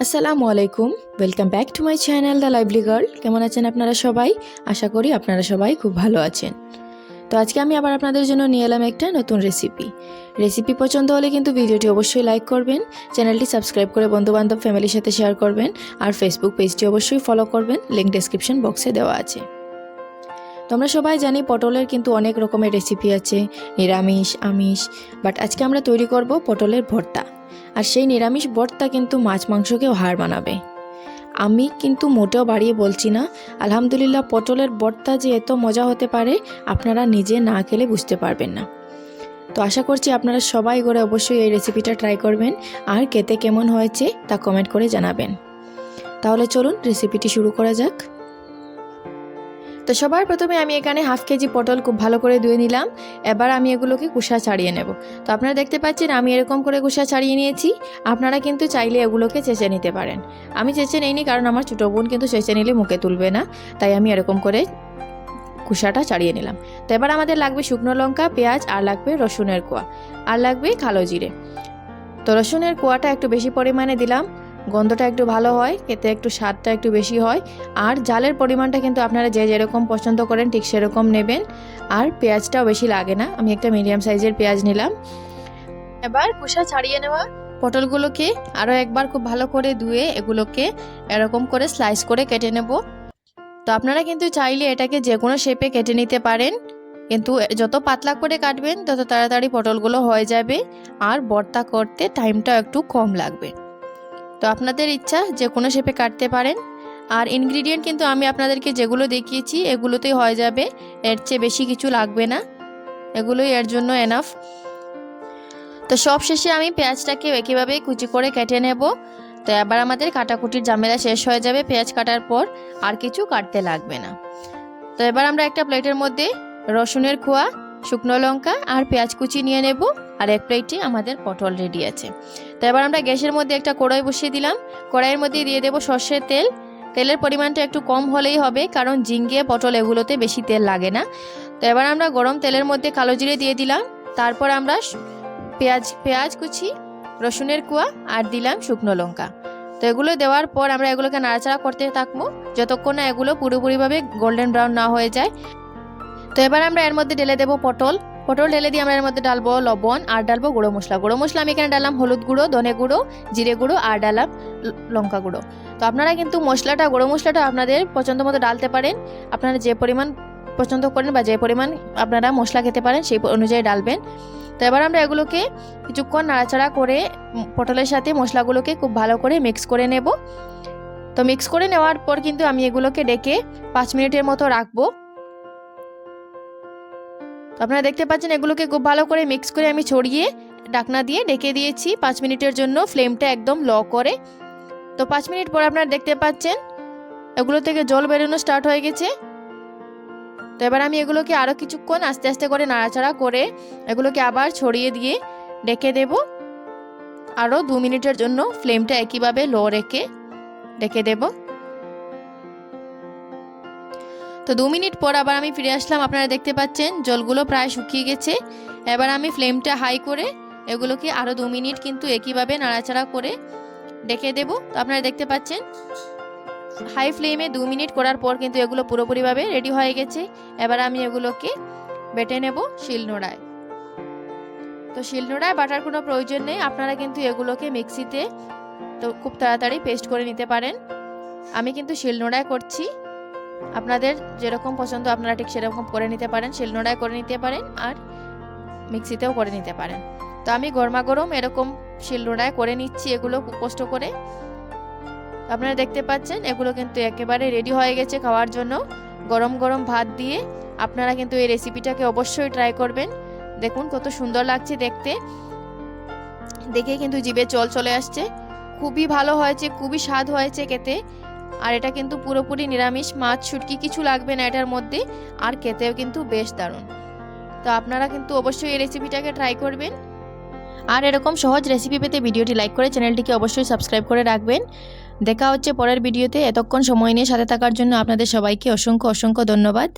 আসসালামু আলাইকুম, welcome back to my channel the lively girl. কেমন আছেন আপনারা সবাই? আশা করি আপনারা সবাই খুব ভালো আছেন। তো আজকে আমি আবার আপনাদের জন্য নিয়ে এলাম একটা নতুন রেসিপি পছন্দ হলে কিন্তু ভিডিওটি অবশ্যই লাইক করবেন, চ্যানেলটি সাবস্ক্রাইব করে বন্ধুবান্ধব ফ্যামিলির সাথে শেয়ার করবেন, আর ফেসবুক পেজটি অবশ্যই ফলো করবেন, লিঙ্ক ডেসক্রিপশন বক্সে দেওয়া আছে। তোমরা সবাই জানি পটলের কিন্তু অনেক রকমের রেসিপি আছে, নিরামিষ, আমিষ, বাট আজকে আমরা তৈরি করব পটলের ভর্তা। আর সেই নিরামিষ ভর্তা কিন্তু মাছ মাংসকেও হার মানাবে। আমি কিন্তু মোটেও বাড়িয়ে বলছি না, আলহামদুলিল্লাহ পটলের ভর্তা যে এত মজা হতে পারে আপনারা নিজে না খেলে বুঝতে পারবেন না। তো আশা করছি আপনারা সবাই করে অবশ্যই এই রেসিপিটা ট্রাই করবেন, আর খেতে কেমন হয়েছে তা কমেন্ট করে জানাবেন। তাহলে চলুন রেসিপিটি শুরু করা যাক। তো সবার প্রথমে আমি এখানে হাফ কেজি পটল খুব ভালো করে ধুয়ে নিলাম। এবার আমি এগুলোকে কুসা ছাড়িয়ে নেব। তো আপনারা দেখতে পাচ্ছেন আমি এরকম করে কুসা ছাড়িয়ে নিয়েছি। আপনারা কিন্তু চাইলে এগুলোকে চেঁচে নিতে পারেন। আমি চেঁচে নিইনি, কারণ আমার ছোটো বোন কিন্তু চেঁচে নিলে মুখে তুলবে না, তাই আমি এরকম করে কুসাটা ছাড়িয়ে নিলাম। তো এবার আমাদের লাগবে শুকনো লঙ্কা, পেঁয়াজ, আর লাগবে রসুনের কোয়া, আর লাগবে কালো জিরে। তো রসুনের কোয়াটা একটু বেশি পরিমাণে দিলাম, গন্ধটা একটু ভালো হয়, খেতে একটু স্বাদটা একটু বেশি হয়। আর ঝালের পরিমাণটা কিন্তু আপনারা যে যেরকম পছন্দ করেন ঠিক সেরকম নেবেন। আর পেঁয়াজটাও বেশি লাগে না, আমি একটা মিডিয়াম সাইজের পেঁয়াজ নিলাম। এবার কুসা ছাড়িয়ে নেওয়া পটলগুলোকে আরও একবার খুব ভালো করে ধুয়ে এগুলোকে এরকম করে স্লাইস করে কেটে নেব। তো আপনারা কিন্তু চাইলে এটাকে যে কোনো শেপে কেটে নিতে পারেন, কিন্তু যত পাতলা করে কাটবেন তত তাড়াতাড়ি পটলগুলো হয়ে যাবে, আর ভর্তা করতে টাইমটাও একটু কম লাগবে। তো আপনাদের ইচ্ছা যে কোনো শেপে কাটতে পারেন। আর ইনগ্রিডিয়েন্ট কিন্তু আমি আপনাদেরকে যেগুলো দেখিয়েছি এগুলোতেই হয়ে যাবে, এর চেয়ে বেশি কিছু লাগবে না, এগুলোই এর জন্য এনাফ। তো সব শেষে আমি পেঁয়াজটাকে একইভাবে কুচি করে কেটে নেব। তো এবার আমাদের কাটাকুটির ঝামেলা শেষ হয়ে যাবে, পেঁয়াজ কাটার পর আর কিছু কাটতে লাগবে না। তো এবার আমরা একটা প্লেটের মধ্যে রসুনের খোয়া, শুকনো লঙ্কা আর পেঁয়াজ কুচি নিয়ে নেব, আর এক প্লেটে আমাদের পটল রেডি আছে। তো এবার আমরা গ্যাসের মধ্যে একটা কড়াই বসিয়ে দিলাম। কড়াইয়ের মধ্যে দিয়ে দেব সর্ষের তেল। তেলের পরিমাণটা একটু কম হলেই হবে, কারণ ঝিঙ্গে, পটল এগুলোতে বেশি তেল লাগে না। তো এবার আমরা গরম তেলের মধ্যে কালো জিরে দিয়ে দিলাম। তারপর আমরা পেঁয়াজ কুচি, রসুনের কুয়া আর দিলাম শুকনো লঙ্কা। তো এগুলো দেওয়ার পর আমরা এগুলোকে নাড়াচাড়া করতে থাকবো যতক্ষণ না এগুলো পুরোপুরিভাবে গোল্ডেন ব্রাউন না হয়ে যায়। তো এবার আমরা এর মধ্যে ঢেলে দেবো পটল ঢেলে দিয়ে আমরা এর মধ্যে ডালবো লবণ, আর ডালবো গুঁড়ো মশলা আমি এখানে ডাললাম হলুদ গুঁড়ো, ধনে গুঁড়ো, জিরে গুঁড়ো, আর ডাললাম লঙ্কা গুঁড়ো। তো আপনারা কিন্তু গুঁড়ো মশলাটা আপনাদের পছন্দ মতো ডালতে পারেন, আপনারা যে পরিমাণ পছন্দ করেন বা যে পরিমাণ আপনারা মশলা খেতে পারেন সেই অনুযায়ী ডালবেন। তো এবার আমরা এগুলোকে কিছুক্ষণ নাড়াচাড়া করে পটলের সাথে মশলাগুলোকে খুব ভালো করে মিক্স করে নেব। তো মিক্স করে নেওয়ার পর কিন্তু আমি এগুলোকে ডেকে 5 মিনিটের মতো রাখবো। আপনারা দেখতে পাচ্ছেন এগুলোকে খুব ভালো করে মিক্স করে আমি ছড়িয়ে ঢাকনা দিয়ে ঢেকে দিয়েছি 5 মিনিটের জন্য, ফ্লেমটা একদম লো করে। তো 5 মিনিট পর আপনারা দেখতে পাচ্ছেন এগুলো থেকে জল বেরোনো স্টার্ট হয়ে গেছে। তো এবার আমি এগুলোকে আরও কিছুক্ষণ আস্তে আস্তে করে নাড়াচাড়া করে এগুলোকে আবার ছড়িয়ে দিয়ে ঢেকে দেব আরও 2 মিনিটের জন্য, ফ্লেমটা একইভাবে লো রেখে ঢেকে দেব। তো 2 মিনিট পর আবার আমি ফিরে আসলাম। আপনারা দেখতে পাচ্ছেন জলগুলো প্রায় শুকিয়ে গেছে। এবার আমি ফ্লেমটা হাই করে এগুলোকে আরও 2 মিনিট কিন্তু একইভাবে নাড়াচাড়া করে ঢেকে দেব। তো আপনারা দেখতে পাচ্ছেন হাই ফ্লেমে 2 মিনিট করার পর কিন্তু এগুলো পুরোপুরিভাবে রেডি হয়ে গেছে। এবার আমি এগুলোকে বেটে নেব শিলনোড়ায়। তো শিলনোড়ায় বাটার কোনো প্রয়োজন নেই, আপনারা কিন্তু এগুলোকে মিক্সিতে তো খুব তাড়াতাড়ি পেস্ট করে নিতে পারেন। আমি কিন্তু শিলনোড়ায় করছি, আপনাদের যেরকম পছন্দ আপনারা ঠিক সেরকম করে নিতে পারেন, শিলনোড়ায় করে নিতে পারেন আর মিক্সিতেও করে নিতে পারেন। তো আমি গরমাগরম এরকম শিলনোড়ায় করে নিচ্ছি এগুলো খুব কষ্ট করে। আপনারা দেখতে পাচ্ছেন এগুলো কিন্তু একেবারে রেডি হয়ে গেছে খাওয়ার জন্য। গরম গরম ভাত দিয়ে আপনারা কিন্তু এই রেসিপিটাকে অবশ্যই ট্রাই করবেন। দেখুন কত সুন্দর লাগছে দেখতে, দেখে কিন্তু জিভে জল চলে আসছে। খুবই ভালো হয়েছে, খুবই স্বাদ হয়েছে খেতে। আর এটা কিন্তু পুরোপুরি নিরামিষ, মাছ শুটকি কিছু লাগবে না এটার মধ্যে, আর খেতেও কিন্তু বেশ দারুণ। তো আপনারা কিন্তু অবশ্যই এই রেসিপিটাকে ট্রাই করবেন। আর এরকম সহজ রেসিপি পেতে ভিডিওটি লাইক করে চ্যানেলটিকে অবশ্যই সাবস্ক্রাইব করে রাখবেন। দেখা হচ্ছে পরের ভিডিওতে। এতক্ষণ সময় নিয়ে সাথে থাকার জন্য আপনাদের সবাইকে অসংখ্য ধন্যবাদ।